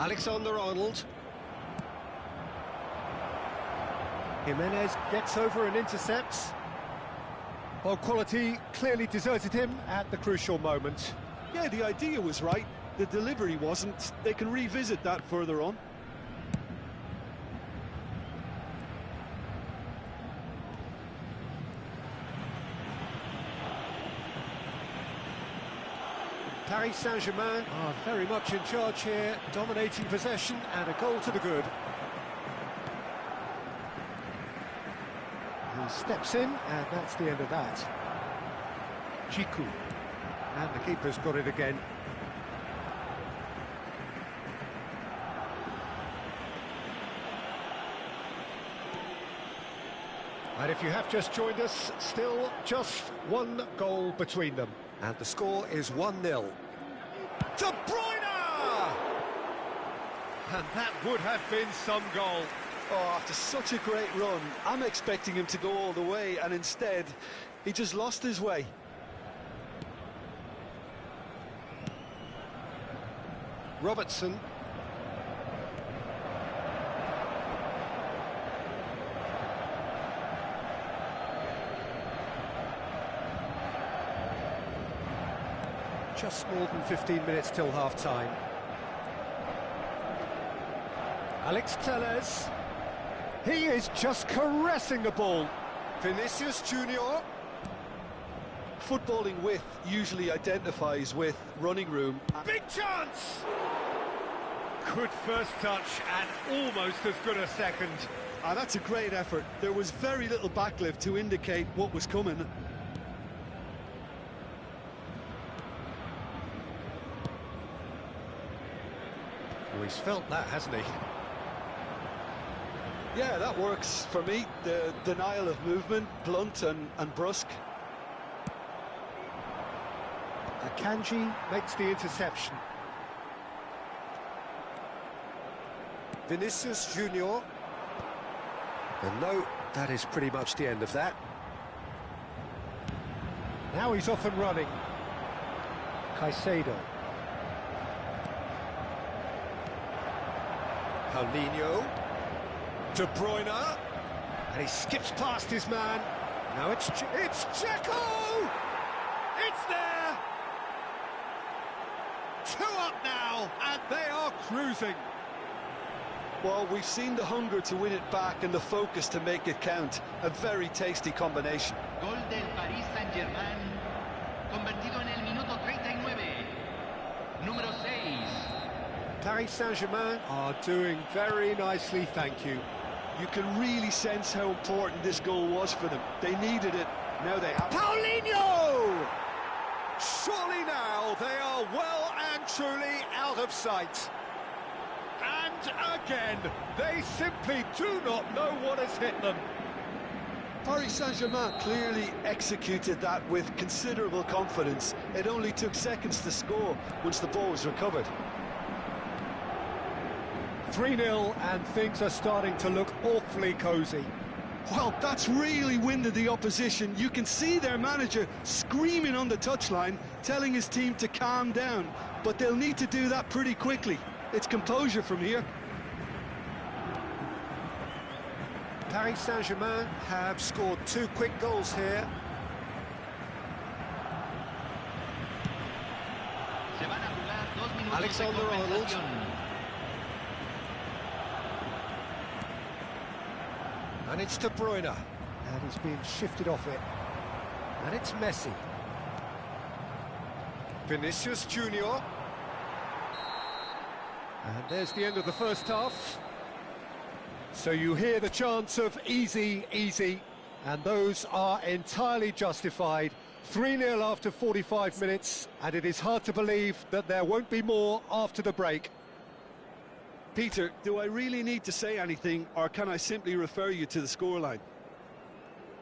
Alexander-Arnold. Jimenez gets over and intercepts. Well, quality clearly deserted him at the crucial moment. Yeah, the idea was right. The delivery wasn't. They can revisit that further on. Paris Saint-Germain are very much in charge here, dominating possession and a goal to the good. He steps in, and that's the end of that. Djikou. And the keeper's got it again. And if you have just joined us, still just one goal between them. And the score is 1-0. De Bruyne! And that would have been some goal. Oh, after such a great run, I'm expecting him to go all the way, and instead, he just lost his way. Robertson. Just more than 15 minutes till half-time. Alex Telles. He is just caressing the ball. Vinicius Junior. Footballing width usually identifies with running room. Big chance! Good first touch and almost as good a second. Ah, that's a great effort. There was very little backlift to indicate what was coming. Oh, he's felt that, hasn't he? Yeah, that works for me. The denial of movement, blunt and brusque. Akanji makes the interception. Vinicius Junior. And no, that is pretty much the end of that. Now he's off and running. Caicedo. Paulinho. De Bruyne. And he skips past his man. Now it's Dzeko! It's there! 2 up now, and they are cruising. Well, we've seen the hunger to win it back and the focus to make it count. A very tasty combination. Gol del Paris Saint-Germain, convertido en el minuto 39. Número 6. Paris Saint-Germain are doing very nicely, thank you. You can really sense how important this goal was for them. They needed it, now they have... Paulinho! Surely now they are well and truly out of sight. And again, they simply do not know what has hit them. Paris Saint-Germain clearly executed that with considerable confidence. It only took seconds to score once the ball was recovered. 3-0 and things are starting to look awfully cosy. Well, that's really winded the opposition. You can see their manager screaming on the touchline, telling his team to calm down. But they'll need to do that pretty quickly. It's composure from here. Paris Saint-Germain have scored 2 quick goals here. Alexander-Arnold. And it's De Bruyne. And he's being shifted off it. And it's Messi. Vinicius Junior. And there's the end of the first half. So you hear the chants of easy, easy, and those are entirely justified. 3-0 after 45 minutes, and it is hard to believe that there won't be more after the break. Peter, do I really need to say anything, or can I simply refer you to the scoreline?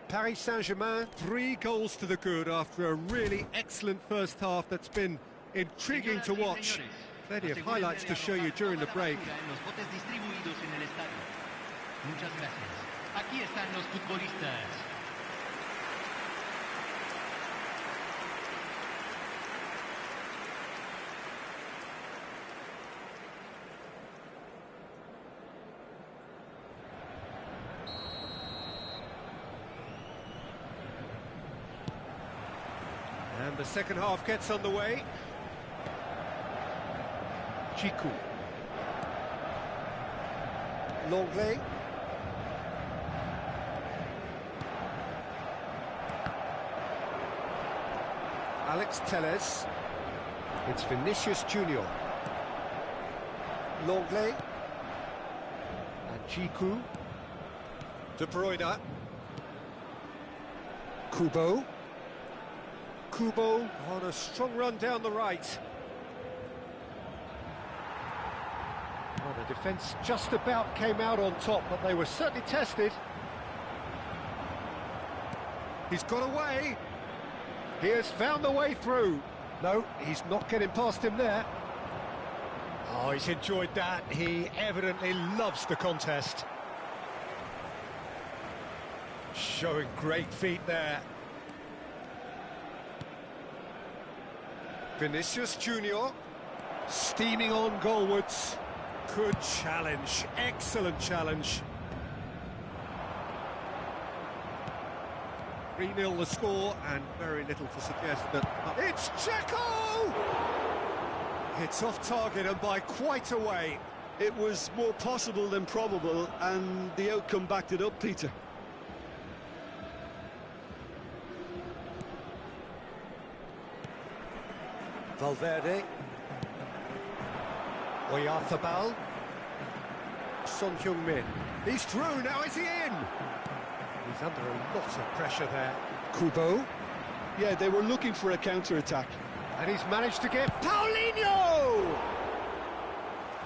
Paris Saint-Germain, 3 goals to the good after a really excellent first half that's been intriguing to watch. Plenty of highlights to show you during the break. Muchas gracias. Aquí están los futbolistas. the second half gets underway. Chiku. Longley. Alex Telles. It's Vinicius Junior. Longley. And Chiku. De Bruyne. Kubo. Kubo on a strong run down the right. Well, the defence just about came out on top, but they were certainly tested. He's got away. He has found the way through. No, he's not getting past him there. Oh, he's enjoyed that. He evidently loves the contest. Showing great feet there. Vinicius Junior steaming on goalwards. Good challenge, excellent challenge. 3-0 the score, and very little to suggest that... It's Dzeko! It's off target and by quite a way. It was more possible than probable, and the outcome backed it up, Peter. Valverde. Oyarzabal. Son Heung-min. He's through, now is he in? He's under a lot of pressure there. Kubo. Yeah, they were looking for a counter-attack. And he's managed to get Paulinho!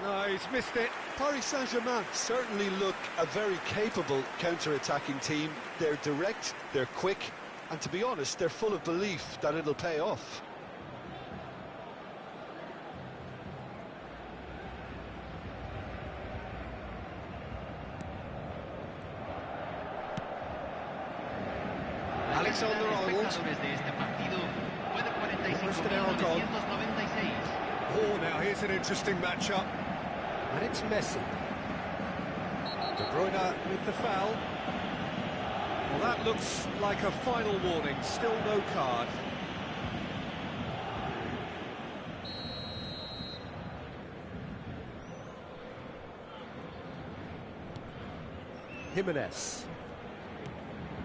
No, he's missed it. Paris Saint-Germain certainly look a very capable counter-attacking team. They're direct, they're quick, and to be honest, they're full of belief that it'll pay off. Alexander-Arnold. Oh, now here's an interesting matchup. And it's Messi. De Bruyne with the foul. Well, that looks like a final warning. Still no card. Jimenez.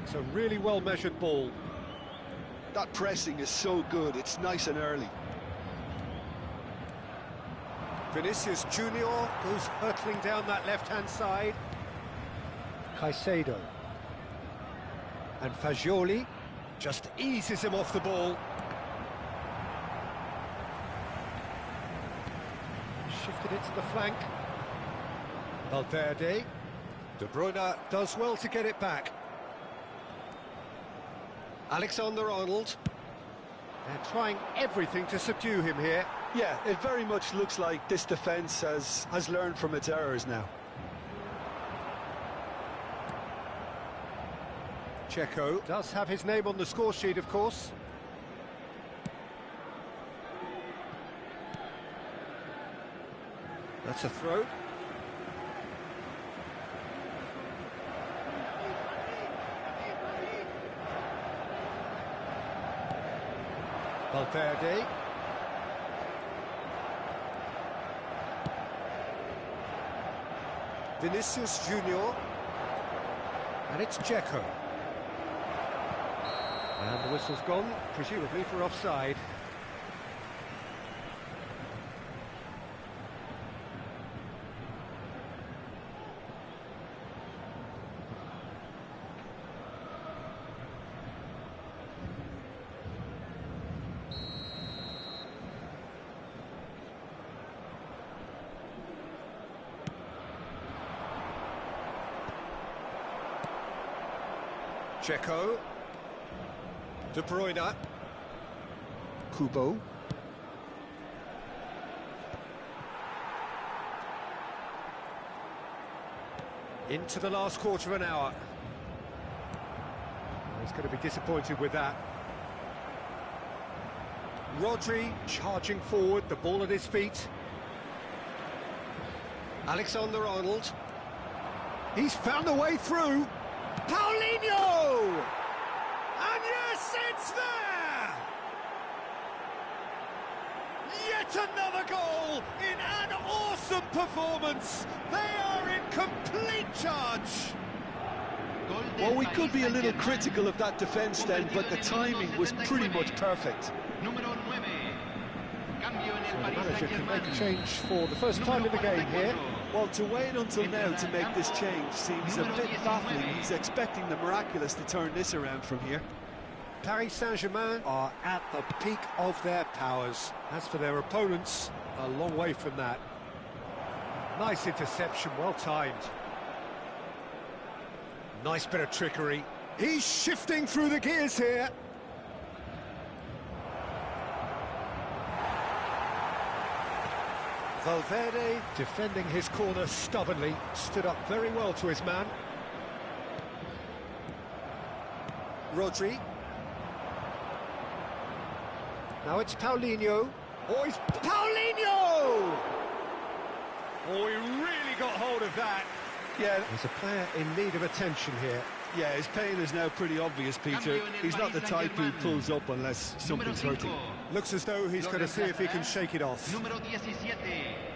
It's a really well-measured ball. That pressing is so good, it's nice and early. Vinicius Junior goes hurtling down that left-hand side. Caicedo. And Fagioli just eases him off the ball. Shifted it to the flank. Valverde. De Bruyne does well to get it back. Alexander-Arnold. They're trying everything to subdue him here. Yeah, it very much looks like this defence has learned from its errors now. Dzeko does have his name on the score sheet, of course. That's a throw. Valverde. Vinicius Junior. And it's Dzeko. And the whistle's gone, presumably for offside. Dzeko. De Bruyne. Kubo. Into the last quarter of an hour. He's going to be disappointed with that. Rodri charging forward, the ball at his feet. Alexander-Arnold. He's found a way through. Paulinho! And yes, it's there! Yet another goal in an awesome performance. They are in complete charge. Well, we could be a little critical of that defence then, but the timing was pretty much perfect. Número 9. Cambio en el The Paris manager can make a Saint-Germain. change for the first time in the game here. Well, to wait until now to make this change seems a bit baffling. He's expecting the miraculous to turn this around from here. Paris Saint-Germain are at the peak of their powers. As for their opponents, a long way from that. Nice interception, well timed. Nice bit of trickery. He's shifting through the gears here. Valverde defending his corner stubbornly, stood up very well to his man. Rodri. Now it's Paulinho. Oh, it's Paulinho! Oh, he really got hold of that. Yeah, there's a player in need of attention here. Yeah, his pain is now pretty obvious, Peter. He's not the type who pulls up unless something's hurting. Looks as though he's going to see if he can shake it off. Número 17.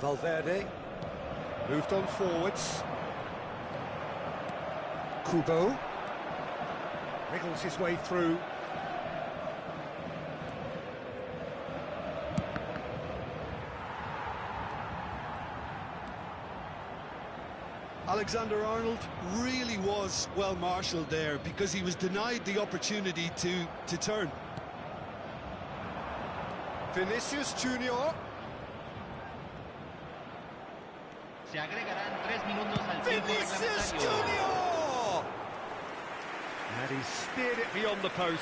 Valverde. Moved on forwards. Kubo. Wriggles his way through. Alexander-Arnold really was well marshalled there because he was denied the opportunity to turn. Vinicius Junior. Se agregarán 3 minutos al tiempo Vinicius reglamentario. Junior! And he steered it beyond the post.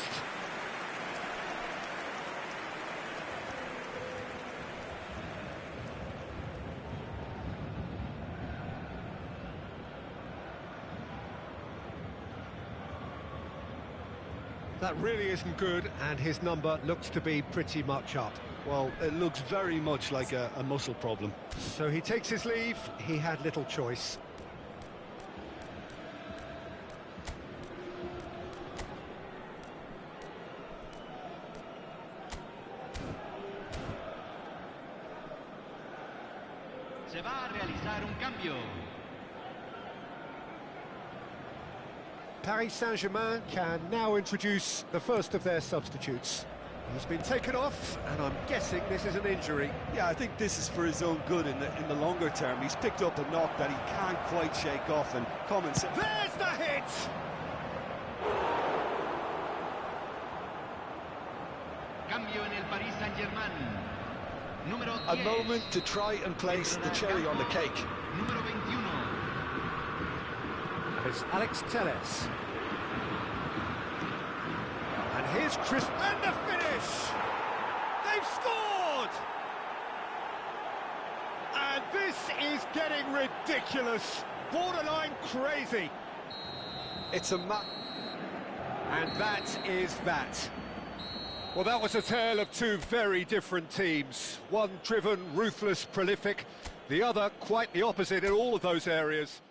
That really isn't good, and his number looks to be pretty much up. Well, it looks very much like a muscle problem. So he takes his leave. He had little choice. Se va a realizar un cambio. Paris Saint-Germain can now introduce the first of their substitutes. He's been taken off, and I'm guessing this is an injury. Yeah, I think this is for his own good in the longer term. He's picked up a knock that he can't quite shake off, and common sense. There's the hit! Cambio en el Paris Saint-Germain. Número 10. A moment to try and place the cherry on the cake. Número 21. And it's Alex Telles. And here's Chris, and the finish! They've scored! And this is getting ridiculous, borderline crazy. It's a And that is that. Well, that was a tale of two very different teams. One driven, ruthless, prolific, the other quite the opposite in all of those areas.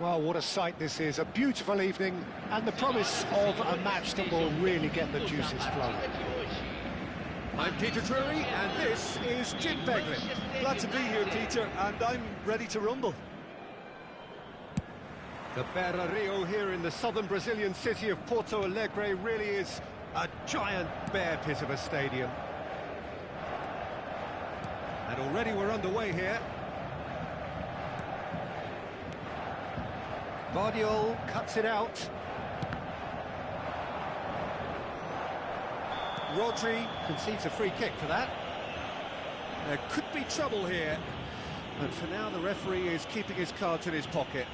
Well, what a sight this is, a beautiful evening, and the promise of a match that will really get the juices flowing. I'm Peter Drury, and this is Jim Beglin. Glad to be here, Peter, and I'm ready to rumble. The Beira-Rio here in the southern Brazilian city of Porto Alegre really is a giant bear pit of a stadium. And already we're underway here. Guardiola cuts it out. Rodri concedes a free kick for that. There could be trouble here. And for now, the referee is keeping his cards in his pocket.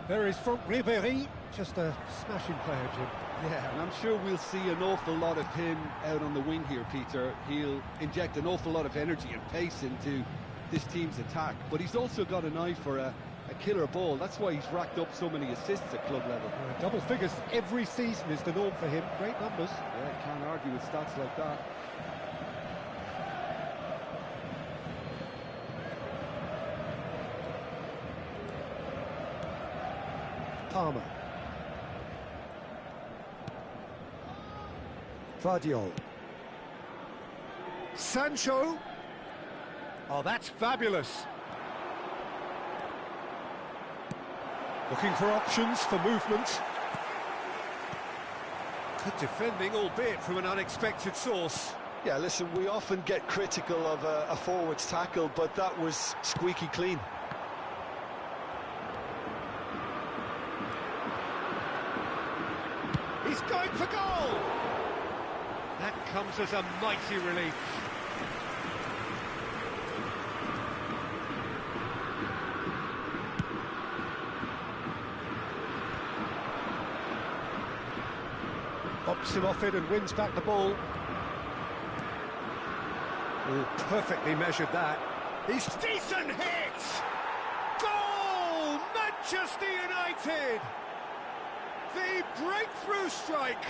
There is Franck Ribéry, just a smashing player, Jim. Yeah, and I'm sure we'll see an awful lot of him out on the wing here, Peter. He'll inject an awful lot of energy and pace into this team's attack, but he's also got an eye for a killer ball. That's why he's racked up so many assists at club level. Double figures every season is the norm for him. Great numbers. Yeah, can't argue with stats like that. Palmer. Guardiola. Sancho. Oh, that's fabulous. Looking for options for movement. Good defending, albeit from an unexpected source. Yeah, listen, we often get critical of a forward's tackle, but that was squeaky clean. He's going for goal! That comes as a mighty relief. Pops him off it and wins back the ball. Oh, perfectly measured that. He's decent hit! Goal! Manchester United! The breakthrough strike!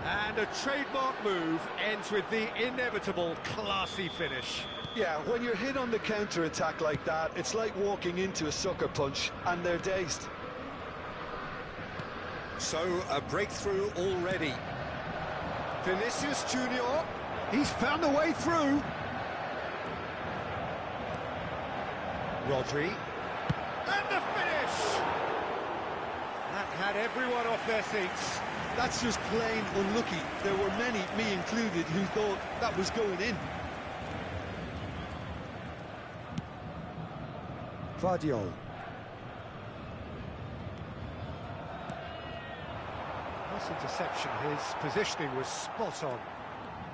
And a trademark move ends with the inevitable classy finish. Yeah, when you're hit on the counter-attack like that, it's like walking into a sucker punch, and they're dazed. So, a breakthrough already. Vinicius Junior, he's found a way through. Rodri, and the finish! That had everyone off their seats. That's just plain unlucky. There were many, me included, who thought that was going in. Guardiola. Nice interception, his positioning was spot on.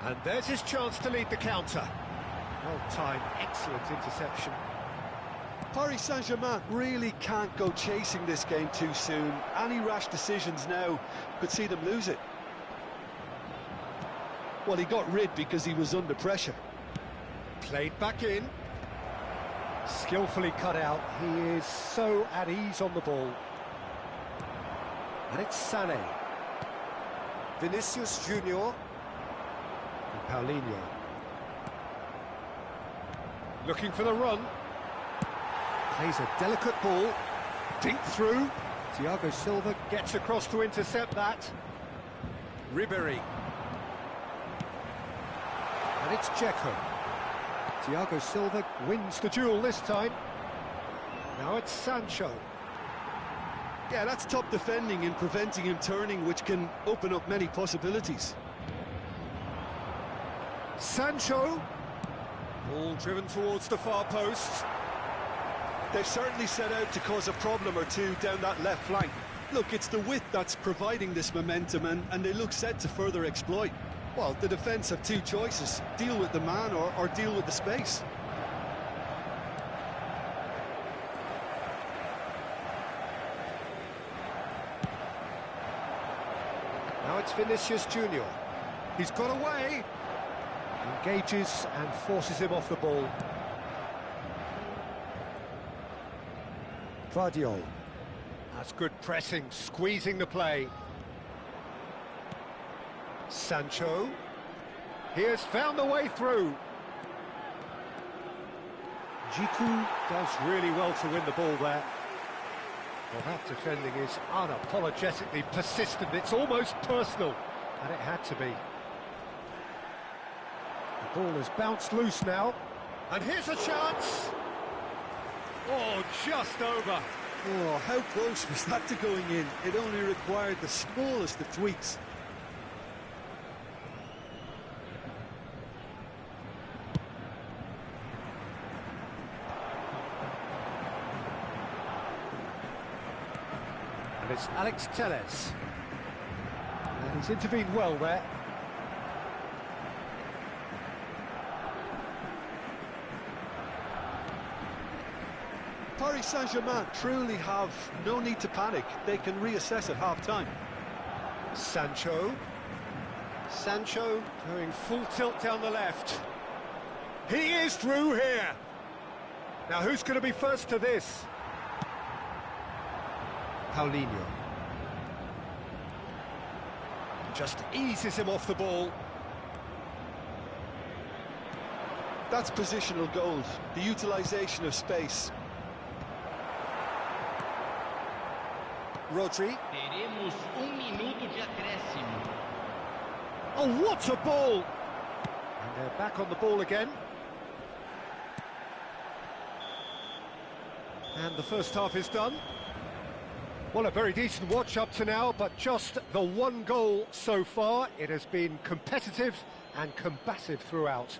And there's his chance to lead the counter. Well-timed, excellent interception. Paris Saint-Germain really can't go chasing this game too soon. Any rash decisions now could see them lose it. Well, he got rid because he was under pressure. Played back in. Skillfully cut out. He is so at ease on the ball. And it's Sané. Vinicius Junior. And Paulinho. Looking for the run. Plays a delicate ball, deep through. Thiago Silva gets across to intercept that. Ribéry. And it's Dzeko. Thiago Silva wins the duel this time. Now it's Sancho. Yeah, that's top defending and preventing him turning, which can open up many possibilities. Sancho. Ball driven towards the far post. They've certainly set out to cause a problem or two down that left flank. Look, it's the width that's providing this momentum, and they look set to further exploit. Well, the defence have two choices: deal with the man or deal with the space. Now it's Vinicius Junior. He's got away. Engages and forces him off the ball. Guardiola. That's good pressing, squeezing the play. Sancho. He has found the way through. Jiku does really well to win the ball there. Well, that defending is unapologetically persistent. It's almost personal, and it had to be. The ball has bounced loose now. And here's a chance. Oh, just over. Oh, how close was that to going in? It only required the smallest of tweaks. And it's Alex Telles. And he's intervened well there. Paris Saint-Germain truly have no need to panic. They can reassess at half-time. Sancho. Sancho going full tilt down the left. He is through here. Now who's going to be first to this? Paulinho. Just eases him off the ball. That's positional gold, the utilisation of space. Rodri. Teremos minuto de acréscimo. Oh, what a ball! And they're back on the ball again. And the first half is done. Well, a very decent watch up to now, but just the one goal so far. It has been competitive and combative throughout.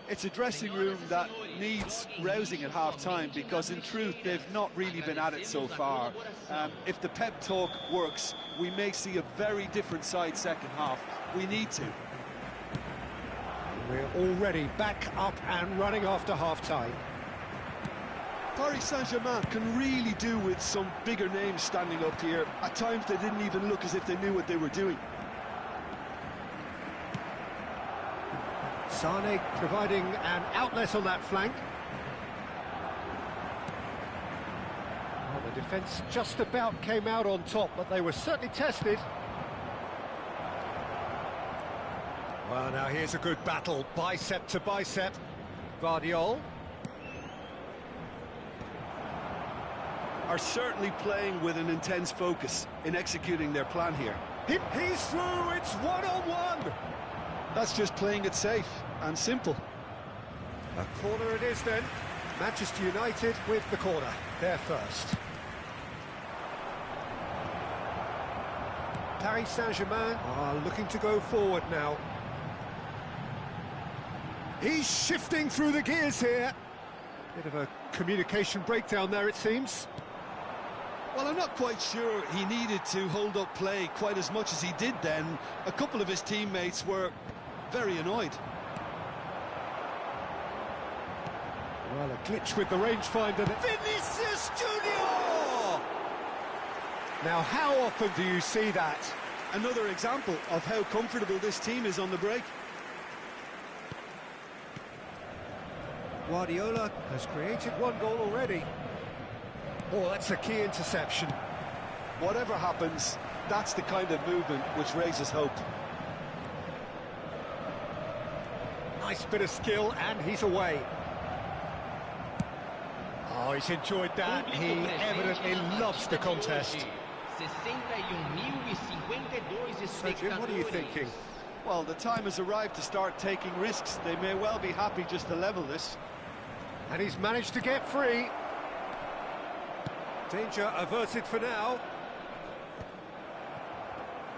It's a dressing room that needs rousing at half-time because, in truth, they've not really been at it so far. If the pep talk works, we may see a very different side second half. We need to. We're already back up and running after half-time. Paris Saint-Germain can really do with some bigger names standing up here. At times, they didn't even look as if they knew what they were doing. Sane providing an outlet on that flank. Well, the defence just about came out on top, but they were certainly tested. Well, now here's a good battle, bicep to bicep. Guardiola. Are certainly playing with an intense focus in executing their plan here. He's through, it's one-on-one! That's just playing it safe and simple. A corner it is then. Manchester United with the corner. They're first. Paris Saint-Germain are looking to go forward now. He's shifting through the gears here. Bit of a communication breakdown there, it seems. Well, I'm not quite sure he needed to hold up play quite as much as he did then. A couple of his teammates were very annoyed. Well, a glitch with the rangefinder. Vinicius Junior! Now, how often do you see that? Another example of how comfortable this team is on the break. Guardiola has created one goal already. Oh, that's a key interception. Whatever happens, that's the kind of movement which raises hope. Nice bit of skill, and he's away. Oh, he's enjoyed that. He evidently loves the contest. So, Jim, what are you thinking? Well, the time has arrived to start taking risks. They may well be happy just to level this. And he's managed to get free. Danger averted for now.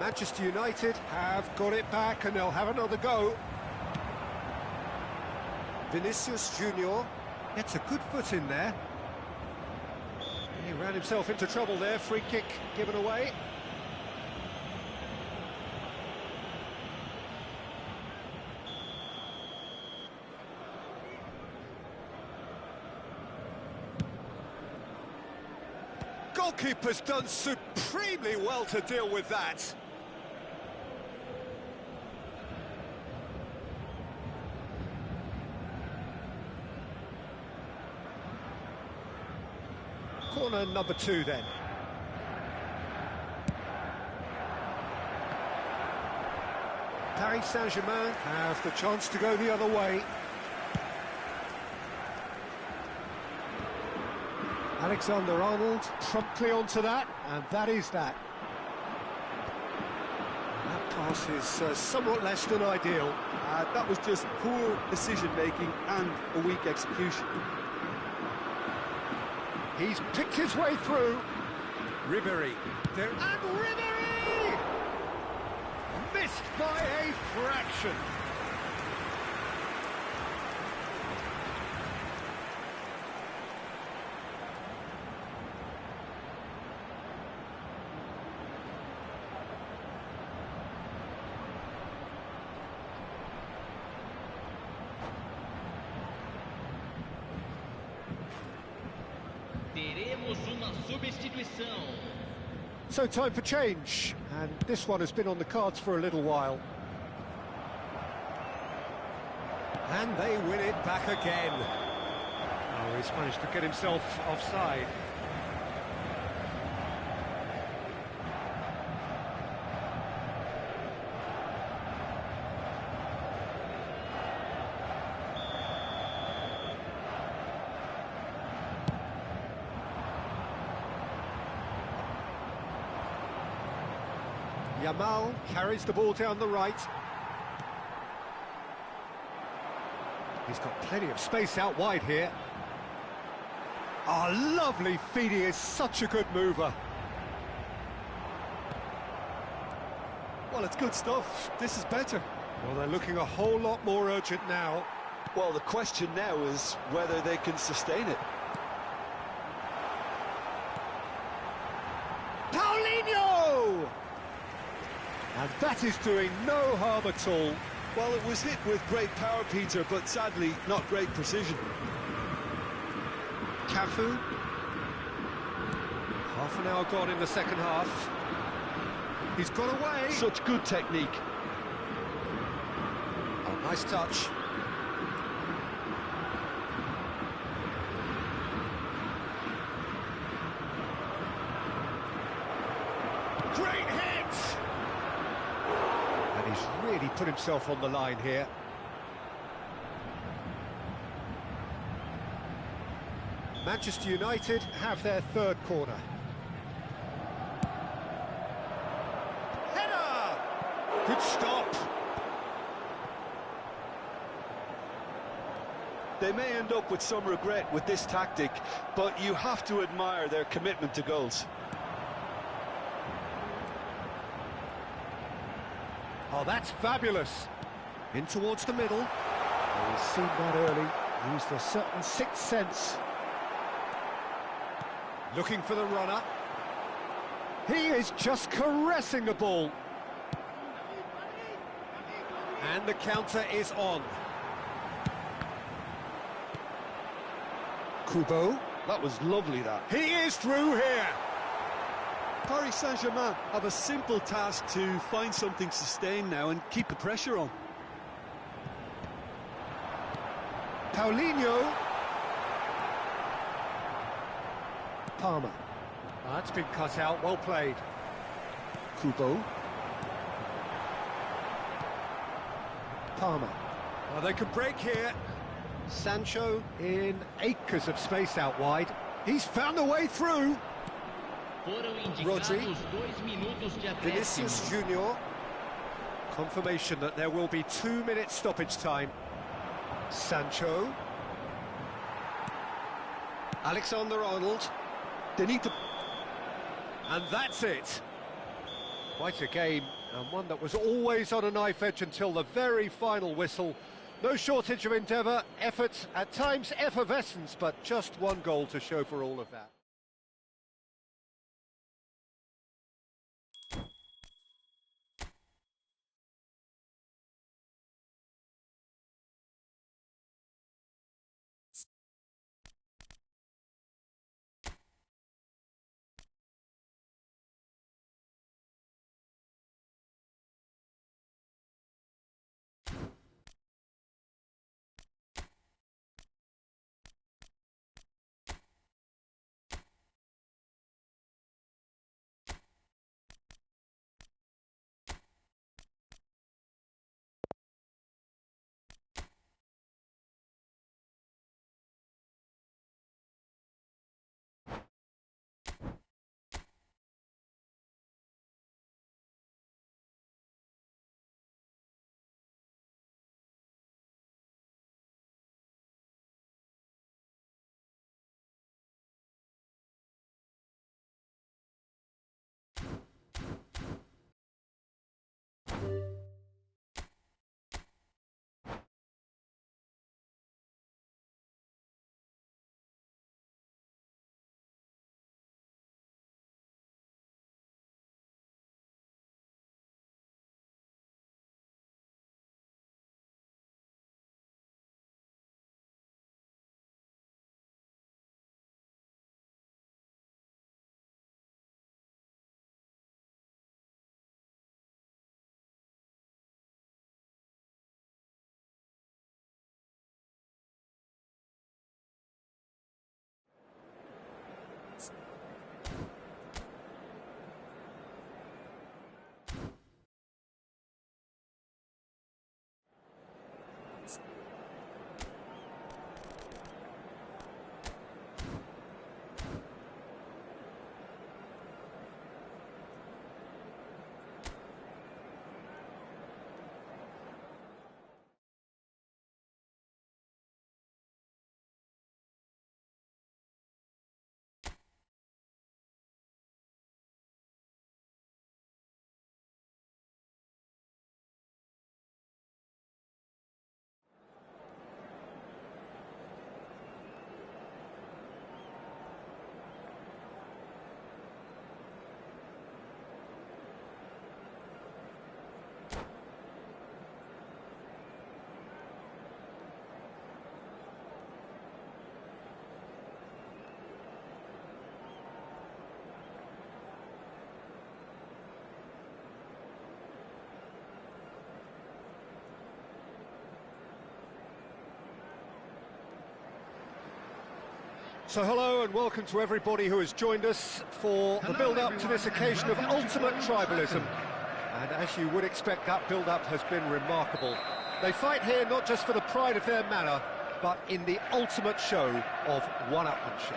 Manchester United have got it back and they'll have another go. Vinicius Junior gets a good foot in there. He ran himself into trouble there. Free kick given away. Goalkeeper's done supremely well to deal with that. Corner number 2 then. Paris Saint-Germain have the chance to go the other way. Alexander-Arnold promptly onto that, and that is that. And that pass is somewhat less than ideal. That was just poor decision-making and a weak execution. He's picked his way through. Ribéry. There, and Ribéry! Missed by a fraction. Teremos uma substituição. So time for change, and this one has been on the cards for a little while. And they win it back again. Oh, he's managed to get himself offside. Yamal carries the ball down the right. He's got plenty of space out wide here. Oh, lovely feed, he is such a good mover. Well, it's good stuff. This is better. Well, they're looking a whole lot more urgent now. Well, the question now is whether they can sustain it. Paulinho! And that is doing no harm at all. Well, it was hit with great power, Peter, but sadly, not great precision. Cafu. Half an hour gone in the second half. He's got away. Such good technique. Oh, nice touch. Great hit! And he's really put himself on the line here. Manchester United have their third corner. Header! Good stop. They may end up with some regret with this tactic, but you have to admire their commitment to goals. Oh, that's fabulous. In towards the middle. Oh, he's seen that early. Used a certain sixth sense. Looking for the runner. He is just caressing the ball. And the counter is on. Kubo. That was lovely, that. He is through here. Paris Saint-Germain have a simple task to find something sustained now and keep the pressure on. Paulinho. Palmer. That's been cut out, well played. Kubo. Palmer. Oh, they can break here. Sancho in acres of space out wide. He's found a way through. Rodri. Vinicius Junior. Confirmation that there will be 2 minutes stoppage time. Sancho. Alexander-Arnold. They need to... And that's it. Quite a game, and one that was always on a knife edge until the very final whistle. No shortage of endeavour, effort, at times effervescence, but just one goal to show for all of that. So hello and welcome to everybody who has joined us for the build-up to this occasion of ultimate tribalism. And as you would expect, that build-up has been remarkable. They fight here not just for the pride of their manor, but in the ultimate show of one-upmanship.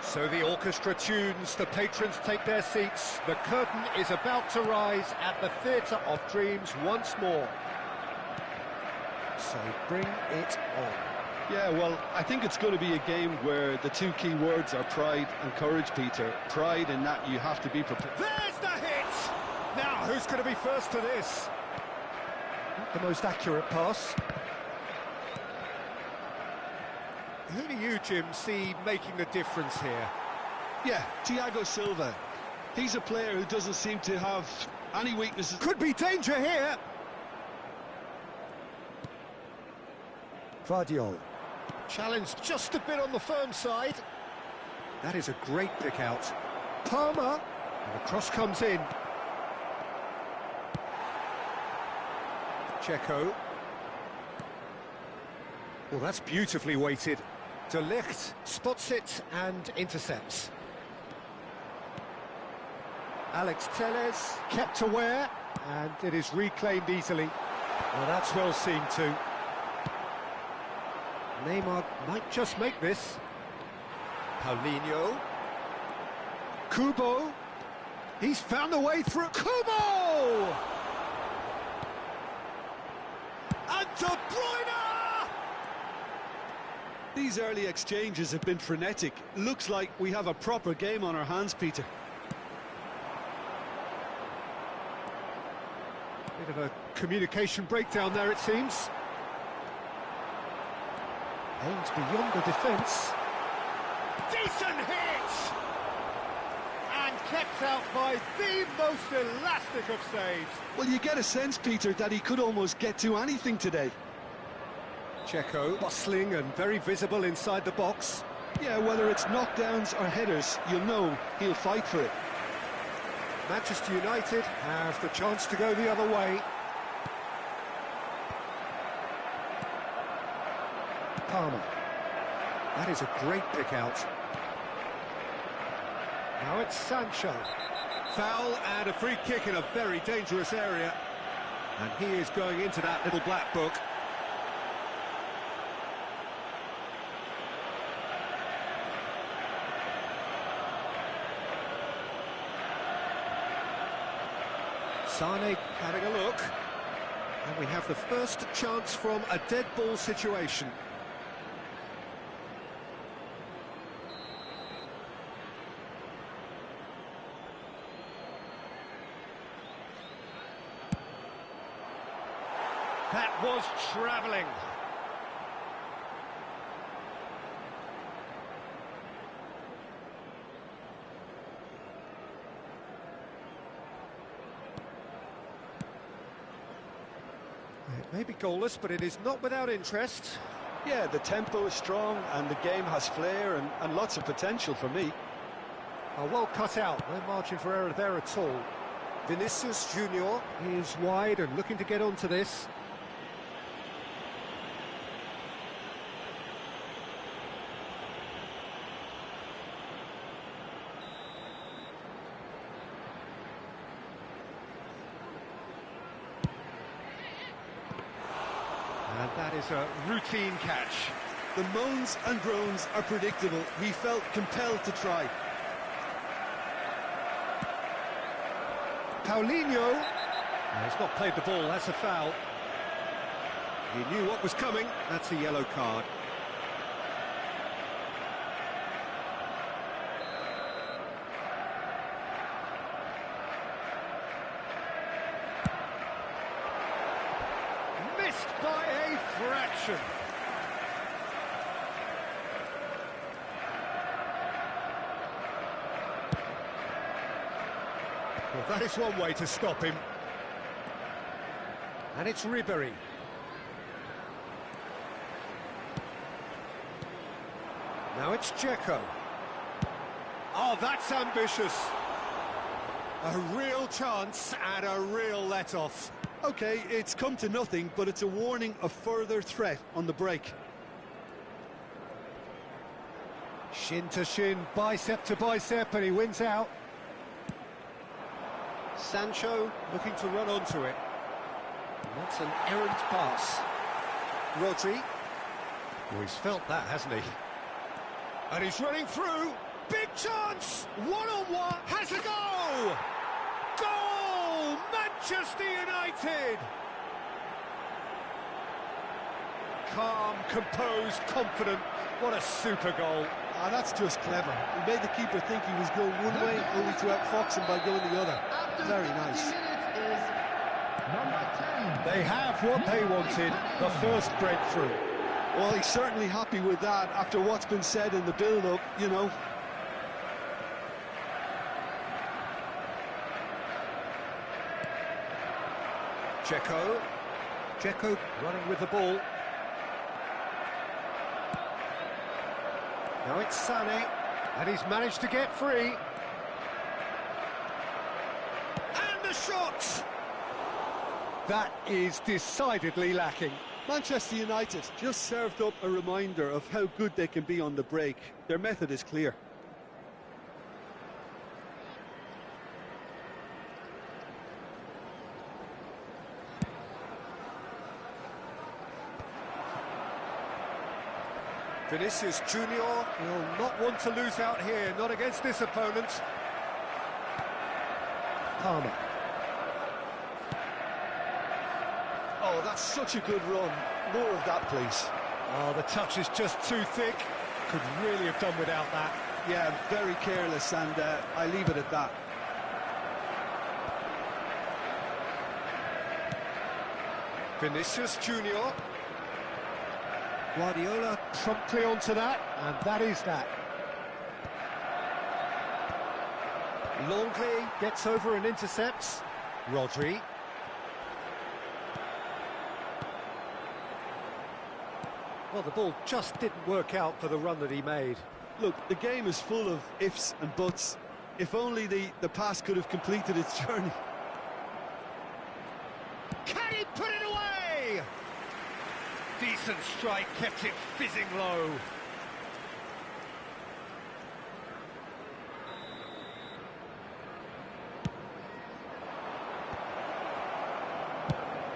So the orchestra tunes, the patrons take their seats, the curtain is about to rise at the Theatre of Dreams once more. So bring it on. Yeah, well, I think it's going to be a game where the two key words are pride and courage, Peter. Pride in that you have to be prepared. There's the hit! Now, who's going to be first to this? Not the most accurate pass. Who do you, Jim, see making the difference here? Yeah, Thiago Silva. He's a player who doesn't seem to have any weaknesses. Could be danger here! Vardiol. Challenged just a bit on the firm side. That is a great pick out. Palmer. And the cross comes in. Checo. Well, that's beautifully weighted. De Ligt spots it and intercepts. Alex Telles kept aware, and it is reclaimed easily. Well, that's well seen too. Neymar might just make this. Paulinho. Kubo. He's found a way through. Kubo! And De Bruyne! These early exchanges have been frenetic. Looks like we have a proper game on our hands, Peter. Bit of a communication breakdown there, it seems. Aims beyond the defence. Decent hit! And kept out by the most elastic of saves. Well, you get a sense, Peter, that he could almost get to anything today. Checo, bustling and very visible inside the box. Yeah, whether it's knockdowns or headers, you'll know he'll fight for it. Manchester United have the chance to go the other way. Palmer. That is a great pick out. Now it's Sancho. Foul and a free kick in a very dangerous area. And he is going into that little black book. Sane having a look. And we have the first chance from a dead ball situation. That was travelling. It may be goalless, but it is not without interest. Yeah, the tempo is strong and the game has flair and lots of potential for me. Well cut out, no margin for error there at all. Vinicius Junior is wide and looking to get onto this. And that is a routine catch. The moans and groans are predictable. He felt compelled to try. Paulinho. He's not played the ball, that's a foul. He knew what was coming, that's a yellow card. Missed by a fraction. Well, that is one way to stop him. And it's Ribéry. Now it's Dzeko. Oh, that's ambitious. A real chance and a real let-off. Okay, it's come to nothing, but it's a warning of further threat on the break. Shin to shin, bicep to bicep, and he wins out. Sancho looking to run onto it. And that's an errant pass. Rodri. Well, he's felt that, hasn't he? And he's running through. Big chance! One-on-one! Has a goal! Goal! Manchester United! Calm, composed, confident. What a super goal. Ah, that's just clever. He made the keeper think he was going one way, only to outfox him by going the other. Very nice. They have what they wanted, the first breakthrough. Well, he's certainly happy with that after what's been said in the build-up, you know. Dzeko running with the ball. Now it's Sané, and he's managed to get free. And the shot! That is decidedly lacking. Manchester United just served up a reminder of how good they can be on the break. Their method is clear. Vinicius Junior will not want to lose out here, not against this opponent. Palmer. Oh, that's such a good run. More of that, please. Oh, the touch is just too thick. Could really have done without that. Yeah, very careless, and I leave it at that. Vinicius Junior. Guardiola promptly onto that, and that is that. Longley gets over and intercepts. Rodri. Well, the ball just didn't work out for the run that he made. Look, the game is full of ifs and buts. If only the pass could have completed its journey. Can he put it away? Decent strike, kept it fizzing low.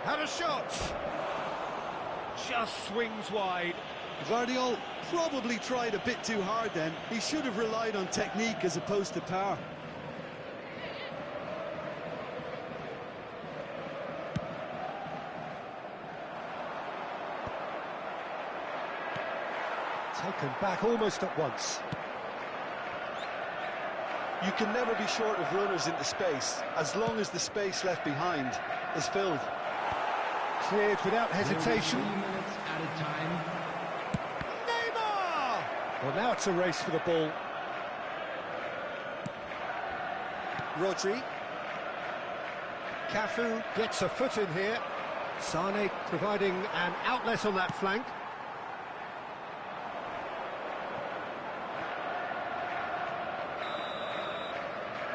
Had a shot. Just swings wide. Gvardiol probably tried a bit too hard then. He should have relied on technique as opposed to power. Taken back almost at once. You can never be short of runners into space, as long as the space left behind is filled. Cleared without hesitation. Neymar! Well, now it's a race for the ball. Rodri. Cafu gets a foot in here. Sané providing an outlet on that flank.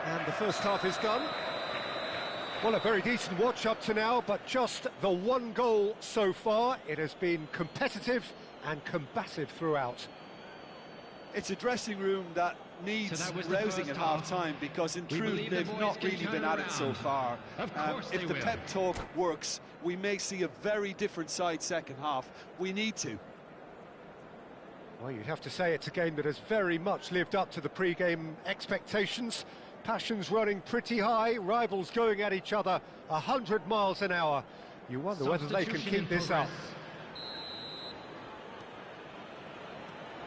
And the first half is done. Well, a very decent watch up to now, but just the one goal so far. It has been competitive and combative throughout. It's a dressing room that needs rousing at half-time, because in truth they've not really been at it so far. If the pep talk works, we may see a very different side second half. We need to. Well, you'd have to say it's a game that has very much lived up to the pre-game expectations. Passions running pretty high, rivals going at each other 100 miles an hour. You wonder whether they can keep this up.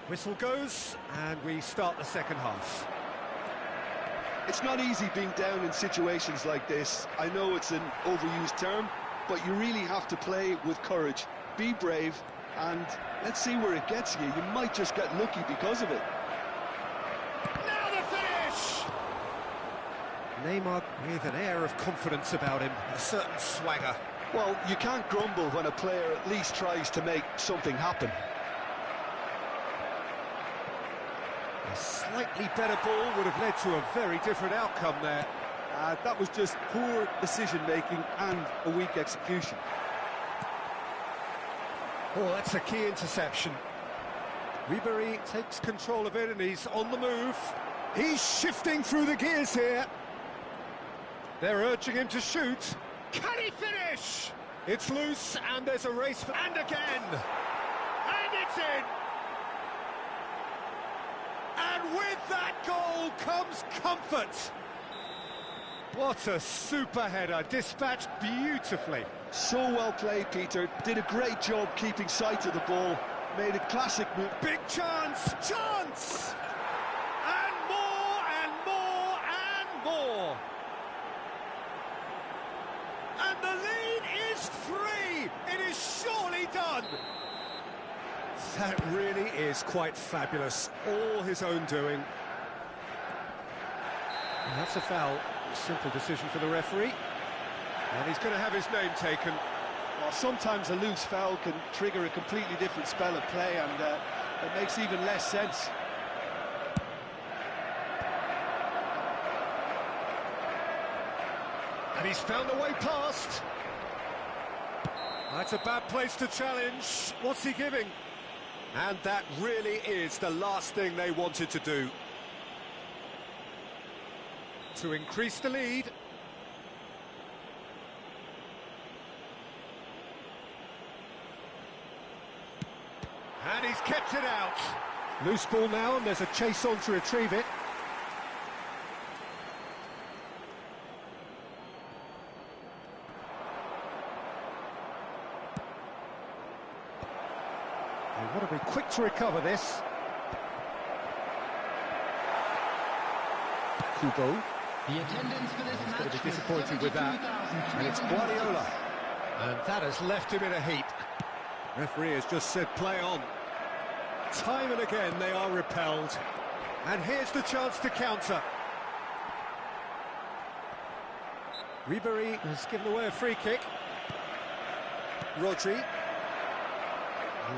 Whistle goes, and we start the second half. It's not easy being down in situations like this. I know it's an overused term, but you really have to play with courage. Be brave, and let's see where it gets you. You might just get lucky because of it. Now the finish! Neymar with an air of confidence about him, a certain swagger. Well, you can't grumble when a player at least tries to make something happen. A slightly better ball would have led to a very different outcome there. That was just poor decision-making and a weak execution. Oh, that's a key interception. Ribery takes control of it and he's on the move. He's shifting through the gears here. They're urging him to shoot. Can he finish? It's loose and there's a race for... And again! And it's in! And with that goal comes comfort. What a super header, dispatched beautifully. So well played, Peter. Did a great job keeping sight of the ball. Made a classic move. Big chance! Chance! And more, and more, and more! And the lead is 3! It is surely done! That really is quite fabulous. All his own doing. And that's a foul. Simple decision for the referee. And he's going to have his name taken. Well, sometimes a loose foul can trigger a completely different spell of play, and it makes even less sense. And he's found a way past. That's a bad place to challenge. What's he giving? And that really is the last thing they wanted to do. To increase the lead. And he's kept it out. Loose ball now, and there's a chase on to retrieve it. They want to be quick to recover this. Kubo. The attendance for this He's match going to be disappointed with that. And it's Guardiola. And that has left him in a heap. Referee has just said play on. Time and again they are repelled. And here's the chance to counter. Ribery has given away a free kick. Rodri.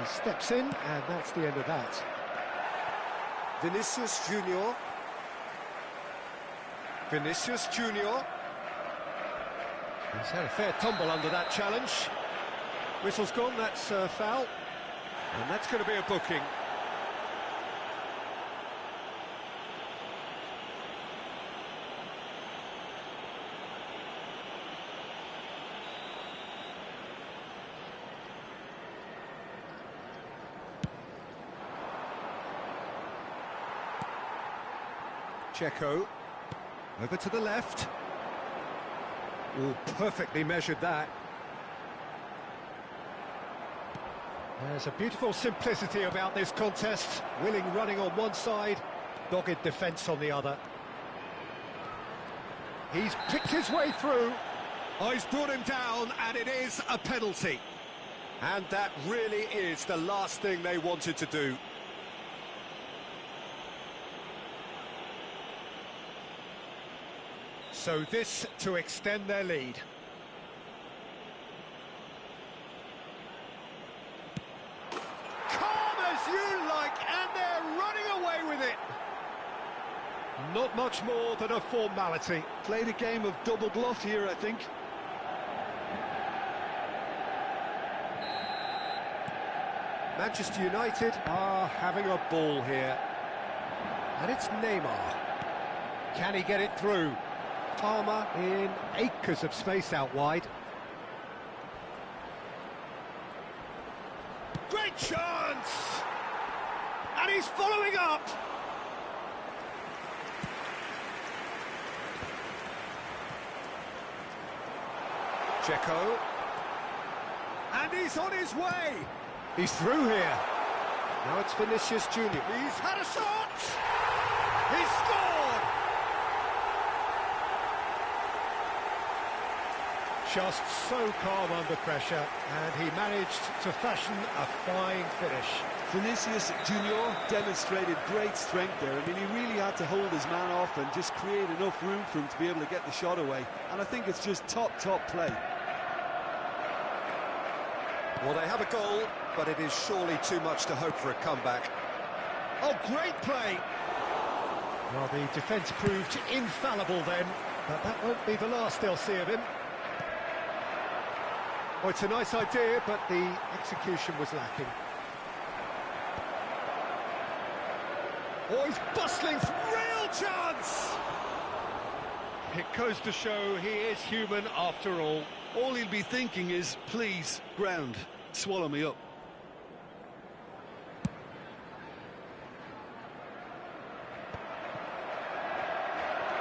He steps in, and that's the end of that. Vinicius Junior. Vinicius Junior. He's had a fair tumble under that challenge. Whistle's gone, that's a foul. And that's going to be a booking. Checo. Over to the left. Oh, perfectly measured that. There's a beautiful simplicity about this contest. Willing running on one side, dogged defence on the other. He's picked his way through. Oh, he's brought him down, and it is a penalty. And that really is the last thing they wanted to do. So this to extend their lead. Calm as you like, and they're running away with it. Not much more than a formality. Played a game of double bluff here, I think. Manchester United are having a ball here. And it's Neymar. Can he get it through? Palmer in acres of space out wide. Great chance! And he's following up! Checo. And he's on his way! He's through here. Now it's Vinicius Junior. He's had a shot! He's scored! Just so calm under pressure, and he managed to fashion a fine finish. Vinicius Junior demonstrated great strength there. I mean, he really had to hold his man off and just create enough room for him to be able to get the shot away. And I think it's just top play. Well, they have a goal, but it is surely too much to hope for a comeback. Oh, great play! Well, the defence proved infallible then, but that won't be the last they'll see of him. Well, it's a nice idea, but the execution was lacking. Oh, he's bustling, real chance! It goes to show he is human after all. All he'll be thinking is, please, ground, swallow me up.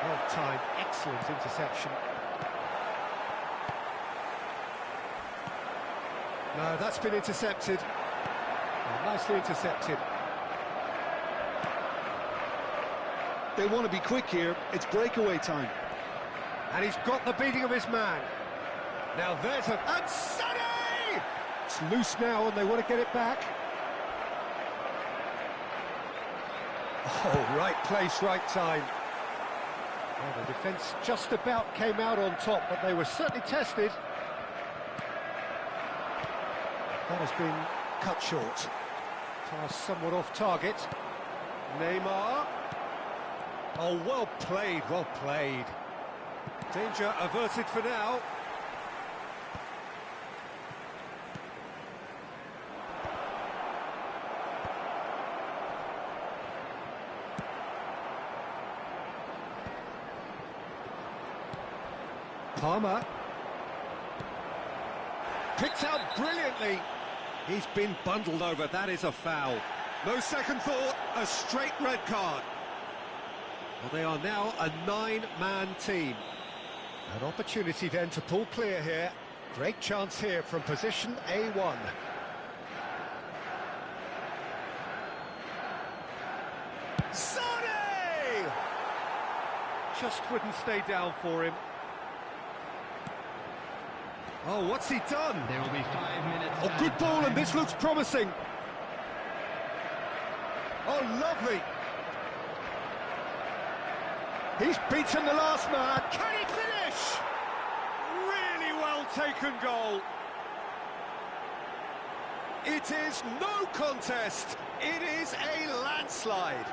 Well timed, excellent interception. No, that's been intercepted. Oh, nicely intercepted. They want to be quick here, it's breakaway time. And he's got the beating of his man. Now there's a... And Sonny! It's loose now and they want to get it back. Oh, right place, right time. Well, the defence just about came out on top, but they were certainly tested. That has been cut short. Pass somewhat off target. Neymar. Oh, well played, well played. Danger averted for now. Palmer. Picked out brilliantly. He's been bundled over, that is a foul. No second thought, a straight red card. Well, they are now a 9-man team. An opportunity then to pull clear here. Great chance here from position A1. Sonny! Just wouldn't stay down for him. Oh, what's he done? There will be 5 minutes. Oh, good ball, and this looks promising. Oh, lovely. He's beaten the last man. Can he finish? Really well taken goal. It is no contest. It is a landslide.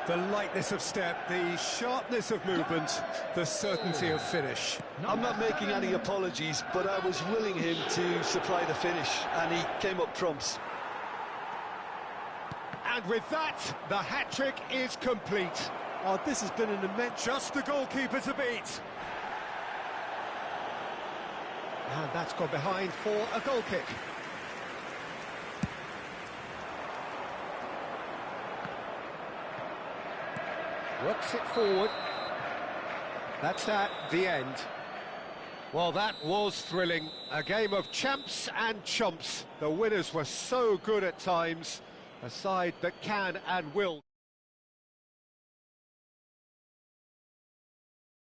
The lightness of step, the sharpness of movement, the certainty of finish. I'm not making any apologies, but I was willing him to supply the finish, and he came up trumps. And with that, the hat-trick is complete. Oh, this has been an immense... Just the goalkeeper to beat. And that's gone behind for a goal kick. Works it forward. That's that, the end. Well, that was thrilling. A game of champs and chumps. The winners were so good at times. A side that can and will.